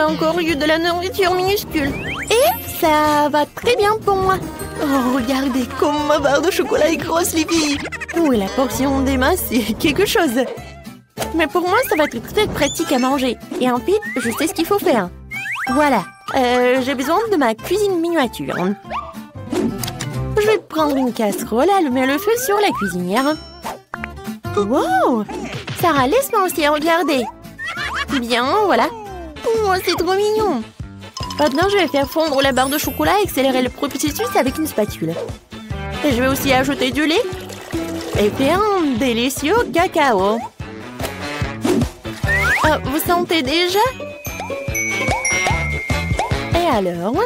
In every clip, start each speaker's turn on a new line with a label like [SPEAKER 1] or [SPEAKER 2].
[SPEAKER 1] J'ai encore eu de la nourriture minuscule. Et ça va très bien pour moi. Oh, regardez comme ma barre de chocolat est grosse, les filles. Oui, la portion d'Emma, c'est quelque chose. Mais pour moi, ça va être très pratique à manger. Et ensuite, je sais ce qu'il faut faire. Voilà, j'ai besoin de ma cuisine miniature. Je vais prendre une casserole, allumer le feu sur la cuisinière. Wow! Sarah, laisse-moi aussi regarder. Bien, voilà. Oh, c'est trop mignon. Maintenant, je vais faire fondre la barre de chocolat et accélérer le processus avec une spatule. Et je vais aussi ajouter du lait et faire un délicieux cacao. Vous sentez déjà? Et alors?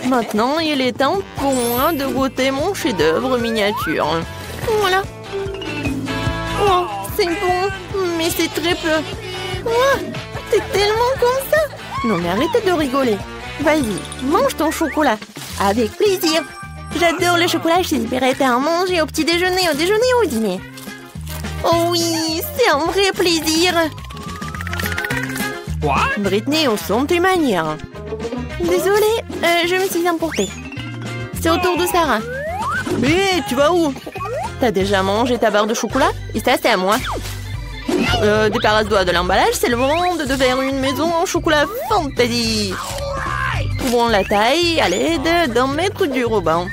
[SPEAKER 1] Maintenant, il est temps pour moi de goûter mon chef-d'œuvre miniature. Voilà. Oh, c'est bon, mais c'est très peu. Oh, c'est tellement comme ça. Non, mais arrêtez de rigoler. Vas-y, mange ton chocolat. Avec plaisir. J'adore le chocolat, j'espérais à en manger au petit déjeuner, au déjeuner ou au dîner. Oh oui, c'est un vrai plaisir.
[SPEAKER 2] Quoi?
[SPEAKER 1] Britney, on sent tes manières. Désolée, je me suis emportée. C'est au tour de Sarah. Hé, tu vas où? T'as déjà mangé ta barre de chocolat? Et ça, c'est à moi. Débarrasse-toi de l'emballage, c'est le moment de faire une maison en chocolat fantasy. Trouvons la taille à l'aide d'un mètre du ruban.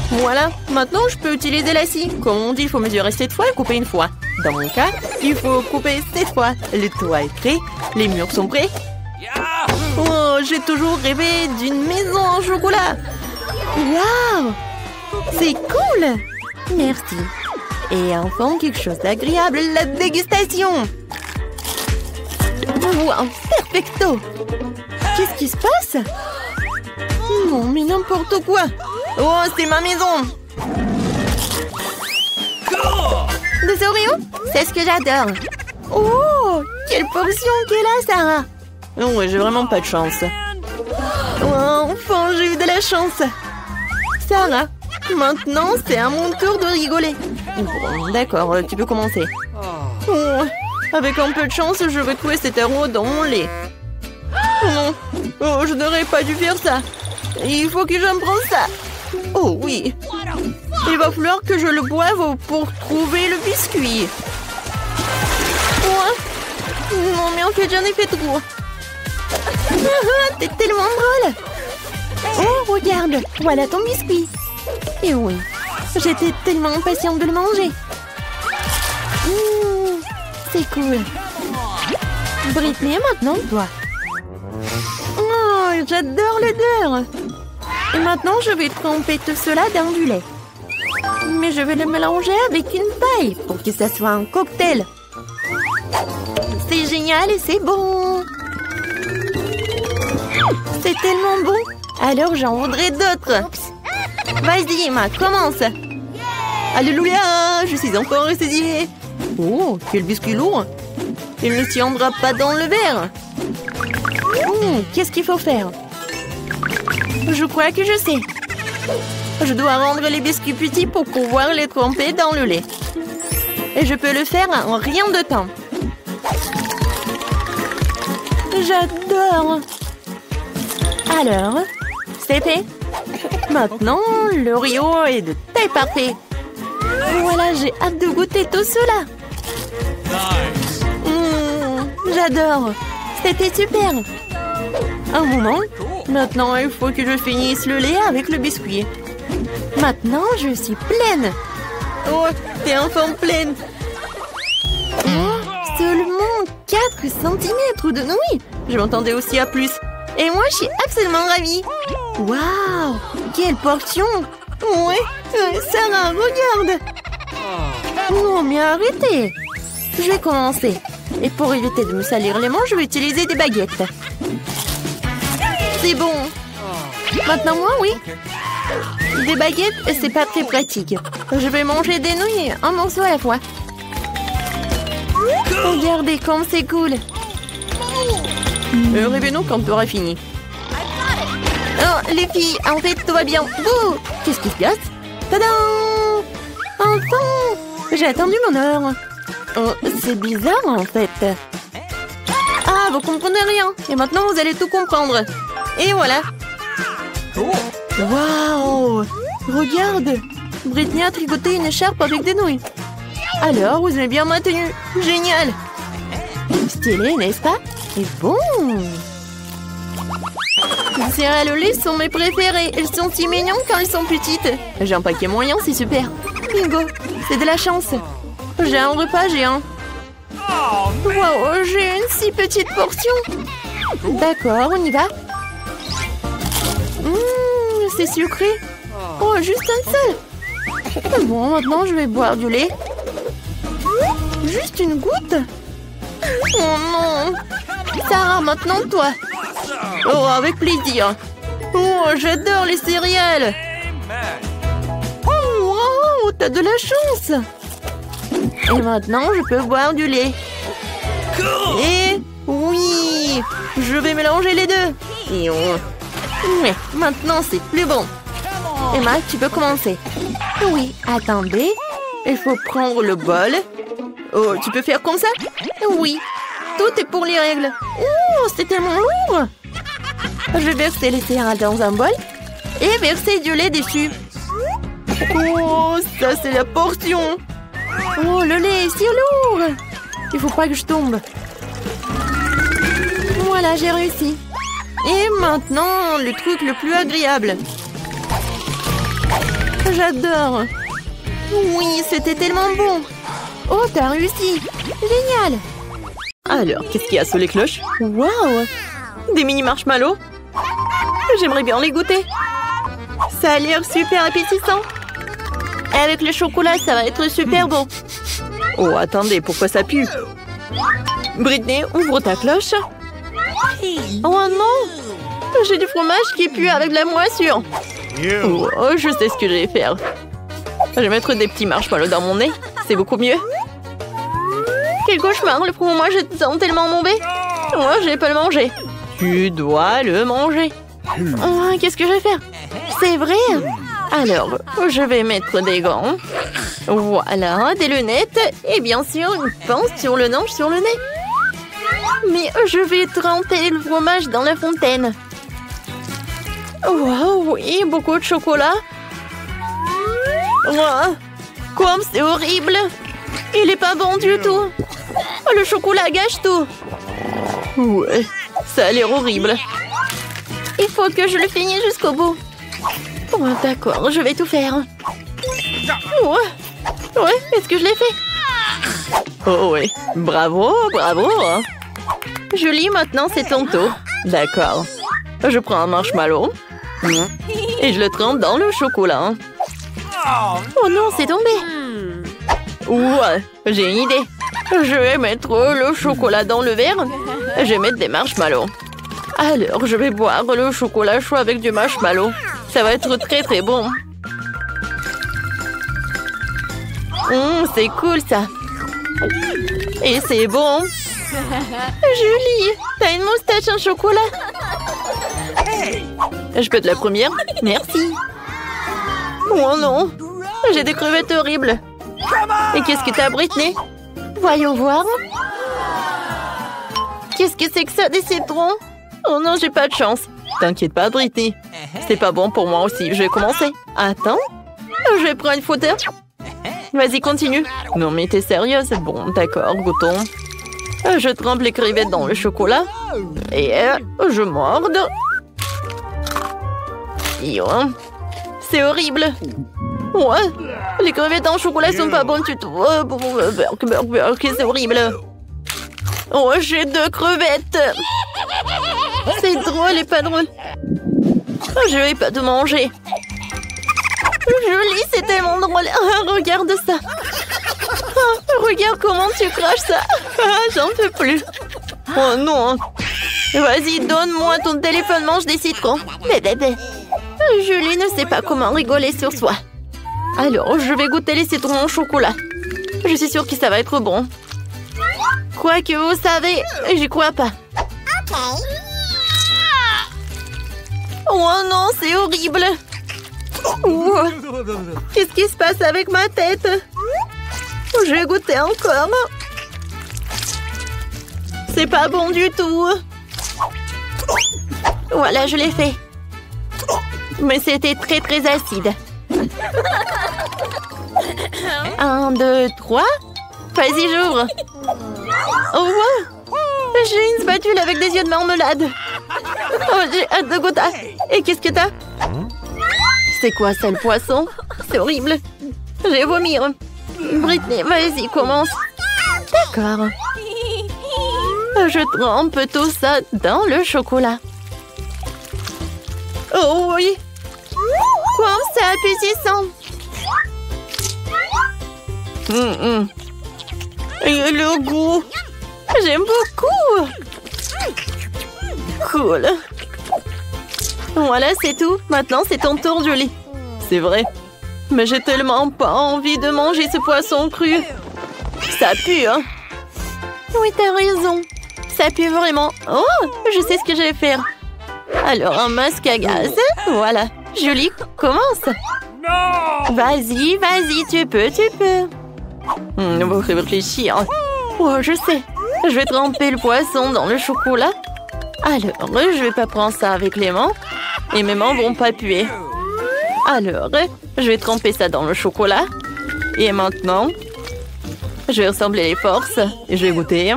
[SPEAKER 1] Voilà, maintenant je peux utiliser la scie. Comme on dit, il faut mesurer 7 fois et couper une fois. Dans mon cas, il faut couper 7 fois. Le toit est prêt, les murs sont prêts. Oh, j'ai toujours rêvé d'une maison en chocolat. Waouh! C'est cool! Merci. Et enfin, quelque chose d'agréable, la dégustation. Wow, perfecto! Qu'est-ce qui se passe? Non, mais n'importe quoi! Oh, c'est ma maison! Des Oreos? C'est ce que j'adore! Oh, quelle portion qu'elle a, Sarah! Oh, j'ai vraiment pas de chance. Oh, enfin, j'ai eu de la chance! Sarah, maintenant, c'est à mon tour de rigoler. Bon, d'accord, tu peux commencer. Oh, avec un peu de chance, je vais trouver cet euro dans mon lait. Non, oh, je n'aurais pas dû faire ça. Il faut que j'en prenne ça. Oh oui. Il va falloir que je le boive pour trouver le biscuit. Oh. Non, mais en fait, j'en ai fait trop. T'es tellement drôle. Oh, regarde, voilà ton biscuit. Et oui, j'étais tellement impatiente de le manger. C'est cool. Britney, maintenant toi. Oh, j'adore l'odeur. Et maintenant, je vais tremper tout cela dans du lait. Mais je vais le mélanger avec une paille pour que ça soit un cocktail. C'est génial et c'est bon. C'est tellement bon. Alors, j'en voudrais d'autres. Vas-y, Emma, commence. Alléluia, je suis encore ressaisie. Oh, quel biscuit lourd. Il ne tiendra pas dans le verre. Qu'est-ce qu'il faut faire? Je crois que je sais. Je dois rendre les biscuits petits pour pouvoir les tremper dans le lait. Et je peux le faire en rien de temps. J'adore. Alors, c'est fait. Maintenant, l'Oreo est de taille parfaite. Voilà, j'ai hâte de goûter tout cela. J'adore. C'était super. Un moment. Maintenant, il faut que je finisse le lait avec le biscuit. Maintenant, je suis pleine. Oh, t'es enfin pleine. Oh, seulement 4 cm de nouilles. Je m'attendais aussi à plus. Et moi, je suis absolument ravie. Waouh, quelle portion. Ouais, Sarah, regarde. Non, mais arrêtez. Je vais commencer. Et pour éviter de me salir les mains, je vais utiliser des baguettes. C'est bon. Maintenant, moi, oui. Des baguettes, c'est pas très pratique. Je vais manger des nouilles, un morceau à la fois. Regardez comme c'est cool. Réveille-nous quand tu auras fini. Oh, les filles, en fait, tout va bien. Bouh! Qu'est-ce qui se passe? Tadam! Enfin! J'ai attendu mon heure. Oh, c'est bizarre, en fait. Ah, vous comprenez rien. Et maintenant, vous allez tout comprendre. Et voilà. Waouh! Regarde! Britney a tricoté une écharpe avec des nouilles. Alors, vous aimez bien ma tenue? Génial! Stylé, n'est-ce pas? Et bon! Les céréales au lait sont mes préférées. Elles sont si mignonnes quand elles sont petites. J'ai un paquet moyen, c'est super. Bingo! C'est de la chance. J'ai un repas géant. Wow, j'ai une si petite portion. D'accord, on y va. C'est sucré. Oh, juste un seul. Bon, maintenant je vais boire du lait. Juste une goutte. Oh non. Sarah, maintenant toi. Oh, avec plaisir. Oh, j'adore les céréales. Oh, wow, t'as de la chance. Et maintenant, je peux boire du lait. Et oui, je vais mélanger les deux. Et mais maintenant, c'est plus bon. Emma, tu peux commencer. Oui, attendez. Il faut prendre le bol. Oh, tu peux faire comme ça? Oui. Tout est pour les règles. Oh, c'est tellement lourd. Je vais verser les céréales dans un bol et verser du lait dessus. Oh, ça c'est la portion. Oh, le lait est si lourd. Il faut pas que je tombe. Voilà, j'ai réussi. Et maintenant, le truc le plus agréable. J'adore. Oui, c'était tellement bon. Oh, t'as réussi. Génial. Alors, qu'est-ce qu'il y a sous les cloches? Waouh! Des mini marshmallows. J'aimerais bien les goûter. Ça a l'air super appétissant. Avec le chocolat, ça va être super bon. Oh, attendez, pourquoi ça pue? Britney, ouvre ta cloche. Oh non! J'ai du fromage qui pue avec de la moisissure. Oh, je sais ce que je vais faire. Je vais mettre des petits marshmallows dans mon nez. C'est beaucoup mieux. Quel cauchemar, le fromage est tellement mauvais. Moi, je vais pas le manger. Tu dois le manger. Oh, qu'est-ce que je vais faire? C'est vrai? Alors, je vais mettre des gants. Voilà, des lunettes. Et bien sûr, une pince sur le nez, sur le nez. Mais je vais tremper le fromage dans la fontaine. Waouh, oui, beaucoup de chocolat. Wow, comme c'est horrible. Il est pas bon du tout. Le chocolat gâche tout. Ouais, ça a l'air horrible. Il faut que je le finisse jusqu'au bout. Oh, d'accord, je vais tout faire. Ouais, est-ce que je l'ai fait? Oh oui, bravo, bravo. Julie, maintenant c'est ton tour. D'accord. Je prends un marshmallow et je le trempe dans le chocolat. Oh non, c'est tombé. Ouais, j'ai une idée. Je vais mettre le chocolat dans le verre. Je vais mettre des marshmallows. Alors, je vais boire le chocolat chaud avec du marshmallow. Ça va être très très bon. C'est cool ça. Et c'est bon. Julie, t'as une moustache en chocolat. Je peux de la première? Merci. Oh non, j'ai des crevettes horribles. Et qu'est-ce que t'as, Britney? Voyons voir. Qu'est-ce que c'est que ça, des citrons? Oh non, j'ai pas de chance. T'inquiète pas, Britney. C'est pas bon pour moi aussi. Je vais commencer. Attends. Je vais prendre une photo. Vas-y, continue. Non, mais t'es sérieuse? Bon, d'accord, goûtons. Je trempe les crevettes dans le chocolat. Et je morde. C'est horrible. Ouais. Les crevettes en chocolat sont pas bonnes du tout. C'est horrible. Oh, j'ai 2 crevettes. C'est drôle et pas drôle. Je vais pas te manger. Julie, c'est tellement drôle. Regarde ça. Regarde comment tu craches ça. J'en peux plus. Oh non. Vas-y, donne-moi ton téléphone, mange des citrons. Julie ne sait pas comment rigoler sur soi. Alors, je vais goûter les citrons au chocolat. Je suis sûre que ça va être bon. Quoi que vous savez, j'y crois pas. Oh non, c'est horrible. Qu'est-ce qui se passe avec ma tête? Je vais goûter encore. C'est pas bon du tout. Voilà, je l'ai fait. Mais c'était très très acide. 1, 2, 3. Vas-y, j'ouvre. Oh, wow. J'ai une spatule avec des yeux de marmelade. Oh, j'ai hâte de goûter. Et qu'est-ce que t'as? C'est quoi ça, le poisson? C'est horrible. Je vais vomir. Britney, vas-y, commence. D'accord. Je trempe tout ça dans le chocolat. Oh oui. Quoi, c'est appétissant. Et le goût. J'aime beaucoup. Cool. Voilà, c'est tout. Maintenant, c'est ton tour, Julie. C'est vrai. Mais j'ai tellement pas envie de manger ce poisson cru. Ça pue, hein? Oui, t'as raison. Ça pue vraiment. Oh, je sais ce que je vais faire. Alors, un masque à gaz. Voilà. Julie, commence. Vas-y, vas-y, tu peux, tu peux. On va réfléchir. Oh, je sais. Je vais tremper le poisson dans le chocolat. Alors, je vais pas prendre ça avec les mains. Et mes mains vont pas puer. Alors, je vais tremper ça dans le chocolat. Et maintenant, je vais rassembler les forces. Et je vais goûter.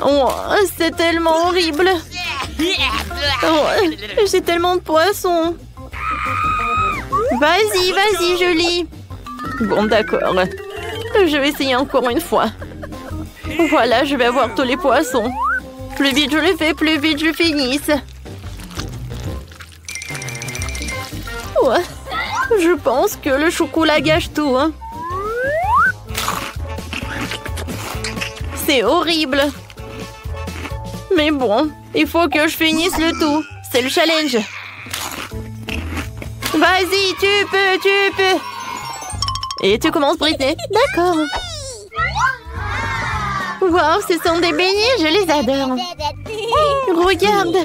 [SPEAKER 1] Oh, c'est tellement horrible. Oh, j'ai tellement de poissons. Vas-y, vas-y, Julie. Bon, d'accord. Je vais essayer encore une fois. Voilà, je vais avoir tous les poissons. Plus vite je le fais, plus vite je finisse. Ouais, je pense que le chocolat gâche tout. Hein. C'est horrible. Mais bon, il faut que je finisse le tout. C'est le challenge. Vas-y, tu peux. Et tu commences, Britney. D'accord. Wow, ce sont des beignets, je les adore. Regarde.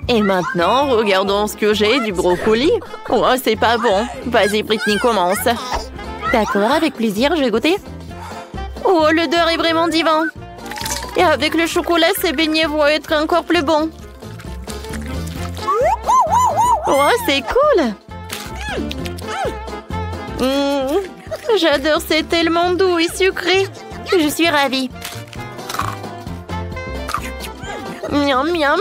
[SPEAKER 1] Et maintenant, regardons ce que j'ai du brocoli. Oh, c'est pas bon. Vas-y, Britney, commence. D'accord, avec plaisir, je vais goûter. Oh, l'odeur est vraiment divin. Et avec le chocolat, ces beignets vont être encore plus bons. Oh, c'est cool. J'adore, c'est tellement doux et sucré. Je suis ravie. Miam, miam.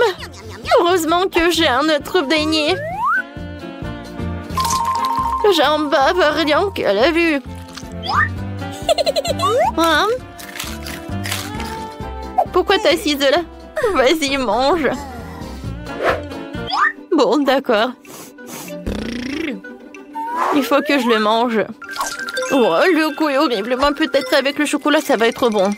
[SPEAKER 1] Heureusement que j'ai un autre beignet. J'en bave rien qu'à la vue. Hein? Pourquoi t'es assise là? Vas-y, mange. Bon, d'accord. Il faut que je le mange. Oh, le goût est horrible. Mais peut-être avec le chocolat, ça va être bon.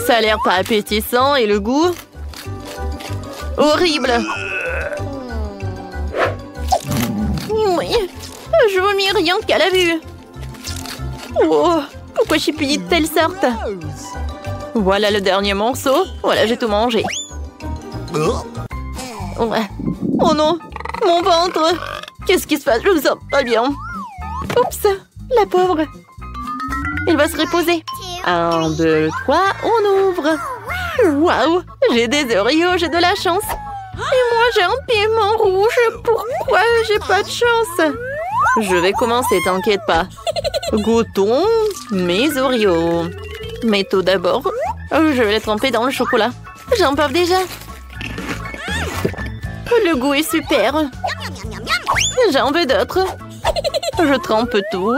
[SPEAKER 1] Ça a l'air pas appétissant et le goût... horrible. Oui, je vomis rien qu'à la vue. Oh, pourquoi je suis punie de telle sorte? Voilà le dernier morceau. Voilà, j'ai tout mangé. Ouais. Oh non, mon ventre. Qu'est-ce qui se passe? Je me sens pas bien. Oups, la pauvre. Elle va se reposer. 1, 2, 3, on ouvre. Waouh, j'ai des Oreos, j'ai de la chance. Et moi, j'ai un piment rouge. Pourquoi j'ai pas de chance? Je vais commencer, t'inquiète pas. Goûtons mes Oreos. Mais tout d'abord, je vais les tremper dans le chocolat. J'en parle déjà. Le goût est super. J'en veux d'autres. Je trempe tout.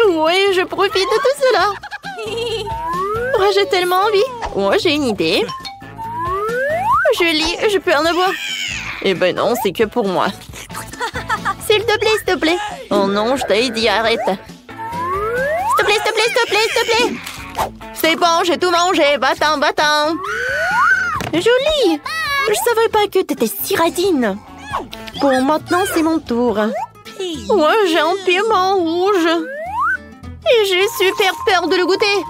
[SPEAKER 1] Oui, je profite de tout cela. Oh, j'ai tellement envie. Oh, j'ai une idée. Julie, je peux en avoir? Eh ben non, c'est que pour moi. S'il te plaît. Oh non, je t'ai dit arrête. S'il te plaît. C'est bon, j'ai tout mangé. Va-t'en. Julie, je savais pas que t'étais si radine. Bon, maintenant c'est mon tour. Moi, j'ai un piment rouge. Et j'ai super peur de le goûter.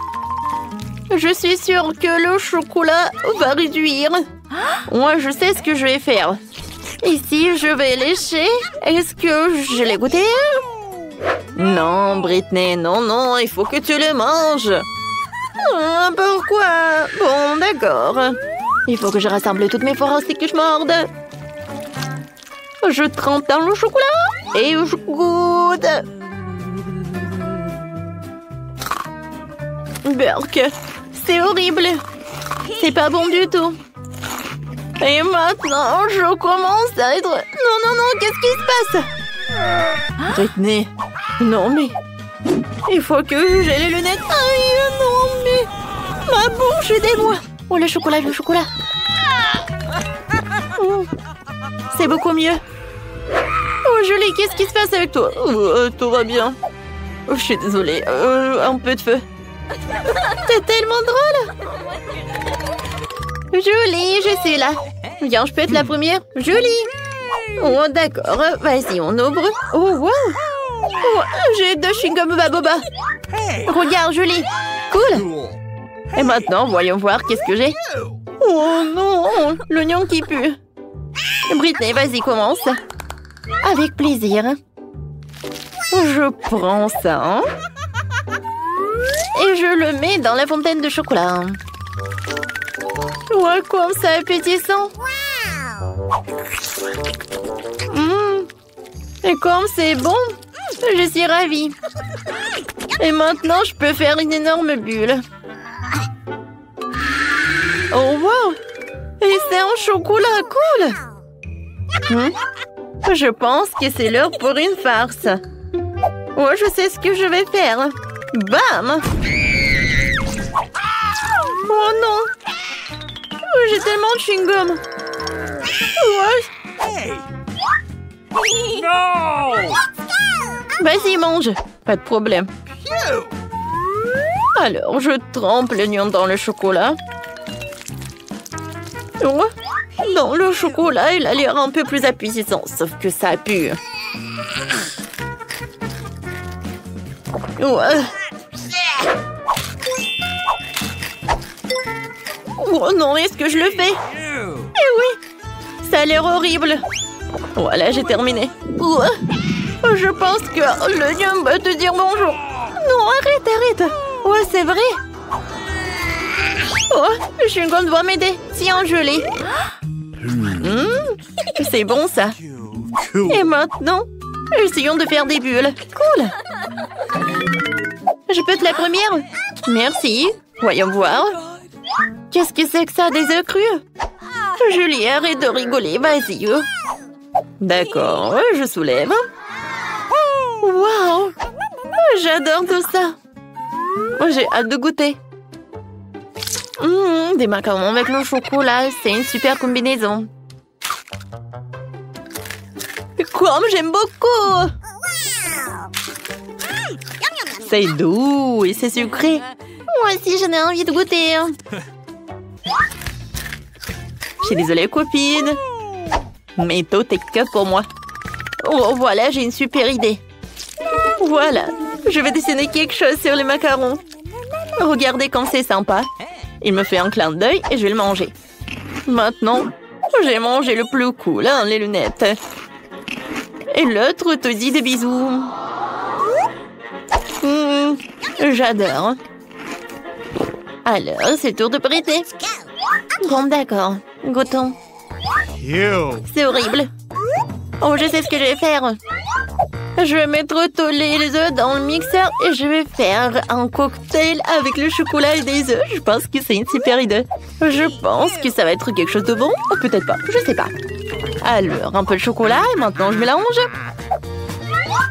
[SPEAKER 1] Je suis sûre que le chocolat va réduire. Moi, je sais ce que je vais faire. Ici, je vais lécher. Est-ce que je l'ai goûté? Non, Britney, non, non, il faut que tu le manges. Pourquoi? Bon, d'accord. Il faut que je rassemble toutes mes forces et que je morde. Je trempe dans le chocolat et je goûte. Burk, c'est horrible. C'est pas bon du tout. Et maintenant, je commence à être... Non, non, non, qu'est-ce qui se passe? Britney, non mais... Il faut que j'ai les lunettes. Aïe, non mais... Ma bouche, aidez-moi. Oh, le chocolat, le chocolat. Oh, c'est beaucoup mieux. Oh, Julie, qu'est-ce qui se passe avec toi? Tout va bien. Oh, je suis désolée. Un peu de feu. C'est tellement drôle. Julie, je suis là. Viens, je peux être la première. Julie. Oh, d'accord. Vas-y, on ouvre. Oh, wow. Oh, j'ai 2 chewing-gums Baboba. Regarde, Julie. Cool. Et maintenant, voyons voir qu'est-ce que j'ai. Oh non, l'oignon qui pue. Britney, vas-y, commence. Avec plaisir. Je prends ça. Hein, et je le mets dans la fontaine de chocolat. Ouais, comme ça appétissant. Et comme c'est bon, je suis ravie. Et maintenant, je peux faire une énorme bulle. Oh, wow! Et c'est un chocolat cool! Je pense que c'est l'heure pour une farce. Oh, je sais ce que je vais faire. Bam! Oh non! Oh, j'ai tellement de chewing-gum. Ouais.
[SPEAKER 2] No!
[SPEAKER 1] Vas-y, mange. Pas de problème. Alors, je trempe l'oignon dans le chocolat. Oh, dans le chocolat, il a l'air un peu plus appétissant, sauf que ça pue. Ouais. Oh non, est-ce que je le fais? Eh oui, ça a l'air horrible. Voilà, j'ai terminé. Ouais. Je pense que l'oignon va te dire bonjour. Non, arrête. Ouais, c'est vrai. Oh, le chewing-gum doit m'aider. Tiens, je l'ai. C'est bon, ça. Et maintenant, essayons de faire des bulles. Cool. Je peux être la première? Merci. Voyons voir. Qu'est-ce que c'est que ça, des œufs crus? Julie, arrête de rigoler, vas-y. D'accord, je soulève. Waouh! J'adore tout ça. J'ai hâte de goûter. Des macarons avec le chocolat, c'est une super combinaison. Comme j'aime beaucoup! C'est doux et c'est sucré. Moi aussi, j'en ai envie de goûter. Je suis désolée, copine. Mais tout est que pour moi. Oh, voilà, j'ai une super idée. Voilà, je vais dessiner quelque chose sur les macarons. Regardez comme c'est sympa. Il me fait un clin d'œil et je vais le manger. Maintenant, j'ai mangé le plus cool, hein, les lunettes. Et l'autre te dit des bisous. J'adore. Alors, c'est le tour de Britney. Bon, d'accord. Goûtons. C'est horrible. Oh, je sais ce que je vais faire. Je vais mettre tous les œufs dans le mixeur et je vais faire un cocktail avec le chocolat et des œufs. Je pense que c'est une super idée. Je pense que ça va être quelque chose de bon. Ou peut-être pas, je sais pas. Alors, un peu de chocolat et maintenant je mélange.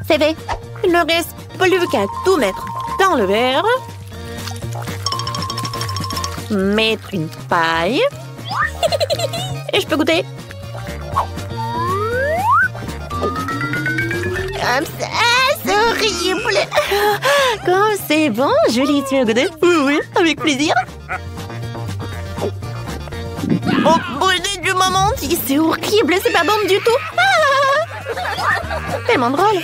[SPEAKER 1] C'est fait. Il ne reste plus qu'à tout mettre dans le verre. Mettre une paille. Et je peux goûter. Comme ça, c'est horrible. Comme c'est bon, Julie, tu veux goûter? Oui, avec plaisir. Oh, brûlé du moment, c'est horrible, c'est pas bon du tout. Tellement drôle.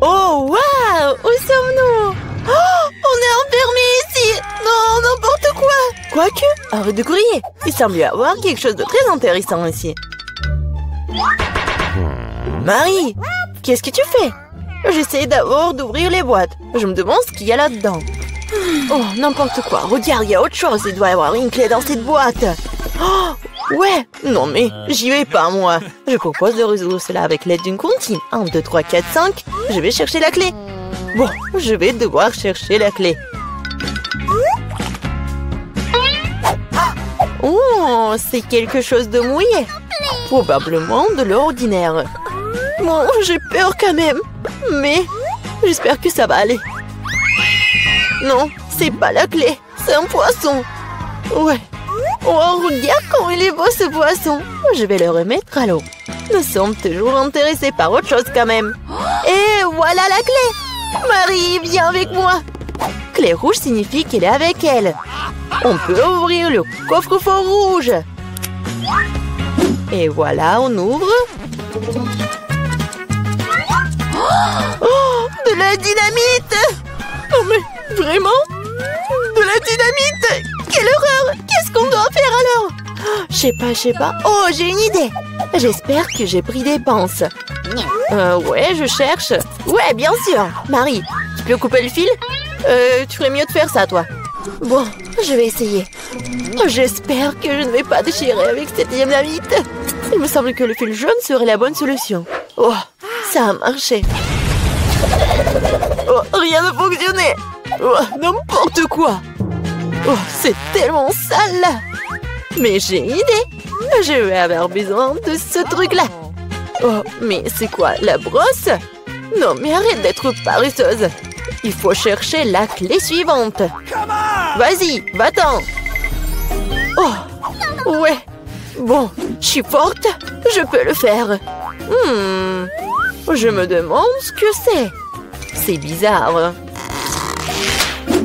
[SPEAKER 1] Oh, waouh, où sommes-nous? Oh, on est enfermés ici. Non, n'importe quoi. Quoique, arrête de courir. Il semble y avoir quelque chose de très intéressant ici. Marie, qu'est-ce que tu fais? J'essaie d'abord d'ouvrir les boîtes. Je me demande ce qu'il y a là-dedans. Oh, n'importe quoi. Regarde, il y a autre chose. Il doit y avoir une clé dans cette boîte. Oh, ouais. Non mais, j'y vais pas, moi. Je propose de résoudre cela avec l'aide d'une comptine. 1, 2, 3, 4, 5. Je vais chercher la clé. Bon, je vais devoir chercher la clé. Oh, c'est quelque chose de mouillé. Probablement de l'ordinaire. Bon, j'ai peur quand même. Mais j'espère que ça va aller. Non, c'est pas la clé. C'est un poisson. Ouais. Oh, regarde comment il est beau ce poisson. Je vais le remettre à l'eau. Nous sommes toujours intéressés par autre chose quand même. Et voilà la clé. Marie, viens avec moi. Clé rouge signifie qu'elle est avec elle. On peut ouvrir le coffre-fort rouge. Et voilà, on ouvre. Oh, de la dynamite! Oh mais, vraiment? De la dynamite? Quelle horreur! Qu'est-ce qu'on doit faire alors? Je sais pas. Oh, j'ai une idée! J'espère que j'ai pris des pinces. Ouais, je cherche. Ouais, bien sûr. Marie, tu peux couper le fil? Tu ferais mieux de faire ça, toi. Bon, je vais essayer. J'espère que je ne vais pas déchirer avec cette dynamite. Il me semble que le fil jaune serait la bonne solution. Oh, ça a marché. Oh, rien ne fonctionnait. Oh, n'importe quoi. Oh, c'est tellement sale. Mais j'ai une idée. Je vais avoir besoin de ce truc-là. Oh, mais c'est quoi, la brosse? Non, mais arrête d'être paresseuse. Il faut chercher la clé suivante. Vas-y, va-t'en. Oh, ouais. Bon, je suis forte. Je peux le faire. Je me demande ce que c'est. C'est bizarre.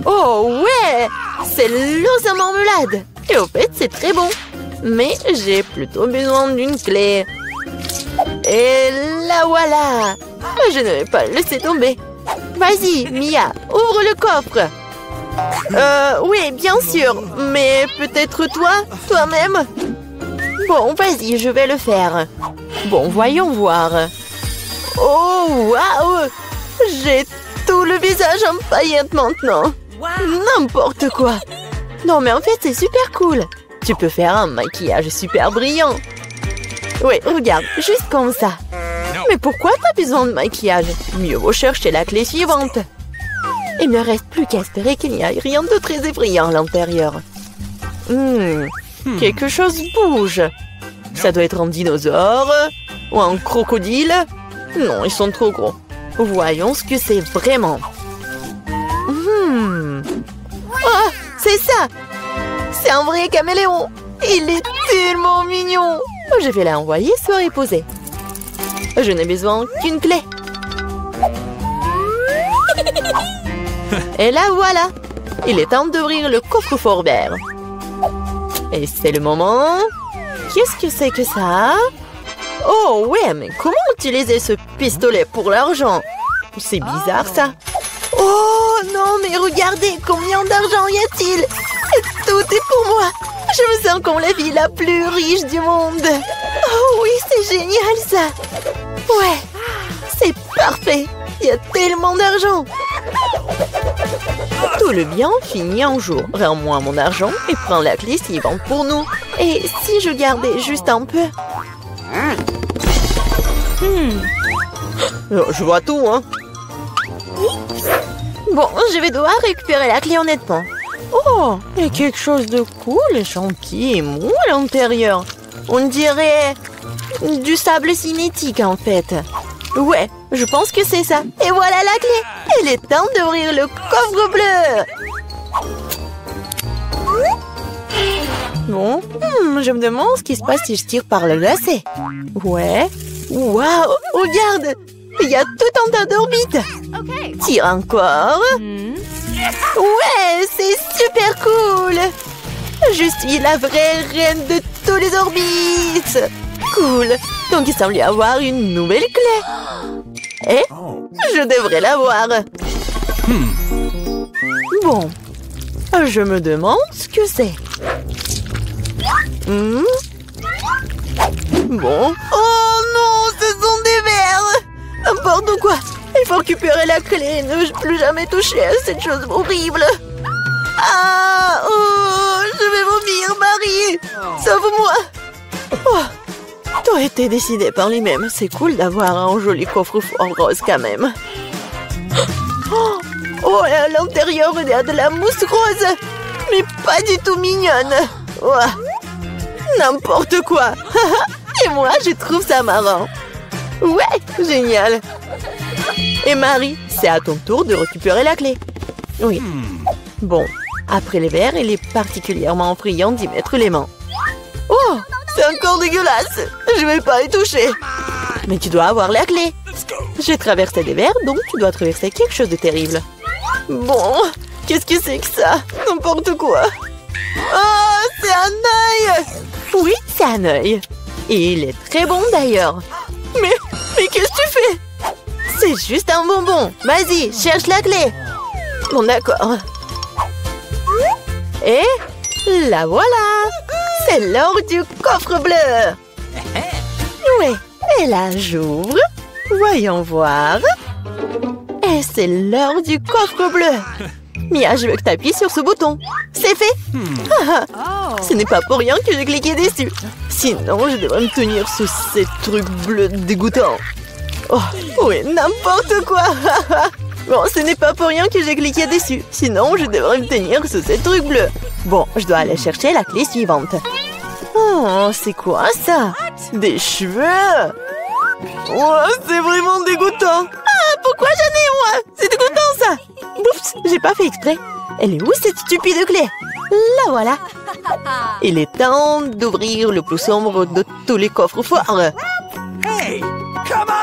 [SPEAKER 1] Oh, ouais. C'est l'os à marmelade. Et au fait, c'est très bon. Mais j'ai plutôt besoin d'une clé. Et la voilà. Je ne vais pas le laisser tomber. Vas-y, Mia, ouvre le coffre. Oui, bien sûr. Mais peut-être toi-même. Bon, vas-y, je vais le faire. Bon, voyons voir. Oh, waouh! J'ai tout le visage en paillettes maintenant. N'importe quoi. Non, mais en fait, c'est super cool. Tu peux faire un maquillage super brillant. Oui, regarde, juste comme ça. Mais pourquoi t'as besoin de maquillage? Mieux vaut chercher la clé suivante. Il ne reste plus qu'à espérer qu'il n'y ait rien de très effrayant à l'intérieur. Quelque chose bouge. Ça doit être un dinosaure ou un crocodile. Non, ils sont trop gros. Voyons ce que c'est vraiment. Oh, c'est ça. C'est un vrai caméléon. Il est tellement mignon. Je vais l'envoyer se reposer. Je n'ai besoin qu'une clé. Et là, voilà. Il est temps d'ouvrir le coffre-fort vert. Et c'est le moment. Qu'est-ce que c'est que ça? Oh, ouais, mais comment utiliser ce pistolet pour l'argent? C'est bizarre, ça. Oh, non, mais regardez, combien d'argent y a-t-il? Tout est pour moi. Je me sens comme la ville la plus riche du monde. Oh oui, c'est génial, ça. Ouais, c'est parfait. Il y a tellement d'argent. Tout le bien finit un jour. Rends-moi mon argent et prends la clé suivante pour nous. Et si je gardais juste un peu? Je vois tout, hein. Bon, je vais devoir récupérer la clé honnêtement. Oh, il y a quelque chose de cool et gentil et mou à l'intérieur. On dirait du sable cinétique, en fait. Ouais, je pense que c'est ça. Et voilà la clé. Il est temps d'ouvrir le coffre bleu. Bon, je me demande ce qui se passe si je tire par le lacet. Ouais. Waouh, regarde. Il y a tout un tas d'orbites. Tire encore. Ouais, c'est super cool. Je suis la vraie reine de tous les orbites. Cool. Donc il semble y avoir une nouvelle clé. Et je devrais l'avoir. Bon. Je me demande ce que c'est. Bon. Oh non, ce sont des verres. N'importe quoi. Il faut récupérer la clé. Ne plus jamais toucher à cette chose horrible. Ah, oh, je vais vomir, Marie. Sauve-moi. Oh, tout a été décidé par lui-même. C'est cool d'avoir un joli coffre-fort rose quand même. Oh, à l'intérieur, il y a de la mousse rose. Mais pas du tout mignonne. Oh, n'importe quoi. Et moi, je trouve ça marrant. Ouais, génial. Et Marie, c'est à ton tour de récupérer la clé. Oui. Bon, après les verres, il est particulièrement friand d'y mettre les mains. Oh, c'est encore dégueulasse. Je vais pas y toucher. Mais tu dois avoir la clé. J'ai traversé des verres, donc tu dois traverser quelque chose de terrible. Bon, qu'est-ce que c'est que ça? N'importe quoi. Oh, c'est un œil. Oui, c'est un œil. Et il est très bon d'ailleurs. Mais qu'est-ce que tu fais? C'est juste un bonbon. Vas-y, cherche la clé. Bon, d'accord. Et la voilà. C'est l'heure du coffre bleu. Oui, et là, j'ouvre. Voyons voir. Et c'est l'heure du coffre bleu. Mia, je veux que tu appuies sur ce bouton. C'est fait. Ce n'est pas pour rien que j'ai cliqué dessus. Sinon, je devrais me tenir sous ces trucs bleus dégoûtants. Oh, oui, n'importe quoi. Bon, ce n'est pas pour rien que j'ai cliqué dessus. Sinon, je devrais me tenir sous ces trucs bleus. Bon, je dois aller chercher la clé suivante. Oh, c'est quoi ça? Des cheveux? Oh, c'est vraiment dégoûtant. Ah, pourquoi j'en ai moi? C'est dégoûtant ça. Oups, j'ai pas fait exprès. Elle est où cette stupide clé? La voilà. Il est temps d'ouvrir le plus sombre de tous les coffres forts.
[SPEAKER 2] Hey, come on!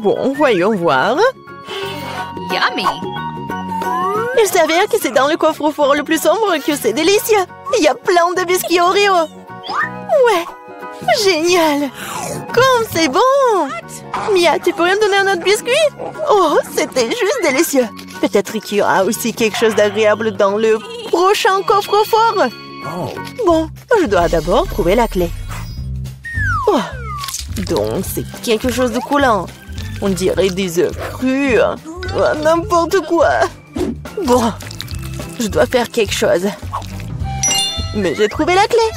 [SPEAKER 1] Bon, voyons voir.
[SPEAKER 3] Yummy!
[SPEAKER 1] Il s'avère que c'est dans le coffre-fort le plus sombre que c'est délicieux. Il y a plein de biscuits Oreo. Ouais, génial. Comme c'est bon. Mia, tu pourrais me donner un autre biscuit? Oh, c'était juste délicieux. Peut-être qu'il y aura aussi quelque chose d'agréable dans le prochain coffre-fort. Bon, je dois d'abord trouver la clé. Oh, donc c'est quelque chose de coulant. On dirait des œufs crus. Oh, n'importe quoi. Bon, je dois faire quelque chose. Mais j'ai trouvé la clé.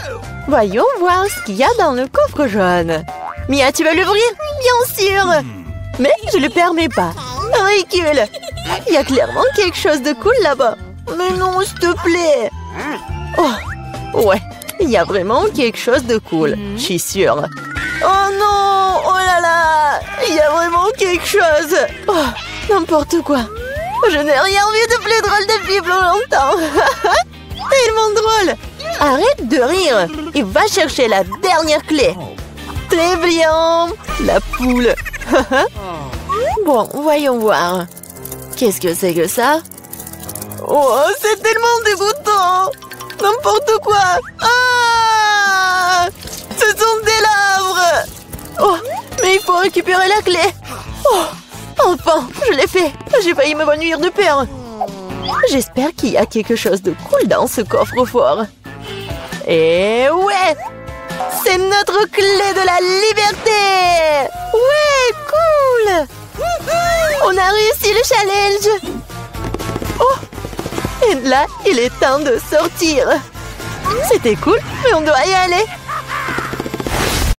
[SPEAKER 1] Voyons voir ce qu'il y a dans le coffre jaune. Mia, tu veux l'ouvrir? Bien sûr. Mais je ne le permets pas. Ridicule. Il y a clairement quelque chose de cool là-bas. Mais non, s'il te plaît. Oh, ouais. Il y a vraiment quelque chose de cool. Je suis sûre. Oh non! Oh là là! Il y a vraiment quelque chose. Oh, n'importe quoi. Je n'ai rien vu de plus drôle depuis plus longtemps. Tellement drôle. Arrête de rire et va chercher la dernière clé. Très bien. La poule. Bon, voyons voir. Qu'est-ce que c'est que ça? Oh, c'est tellement dégoûtant. N'importe quoi. Ah! Ce sont des larves. Oh, mais il faut récupérer la clé. Oh, enfin, je l'ai fait. J'ai failli m'évanouir de peur. J'espère qu'il y a quelque chose de cool dans ce coffre-fort. Et ouais! C'est notre clé de la liberté! Ouais, cool! On a réussi le challenge! Oh! Et là, il est temps de sortir. C'était cool, mais on doit y aller.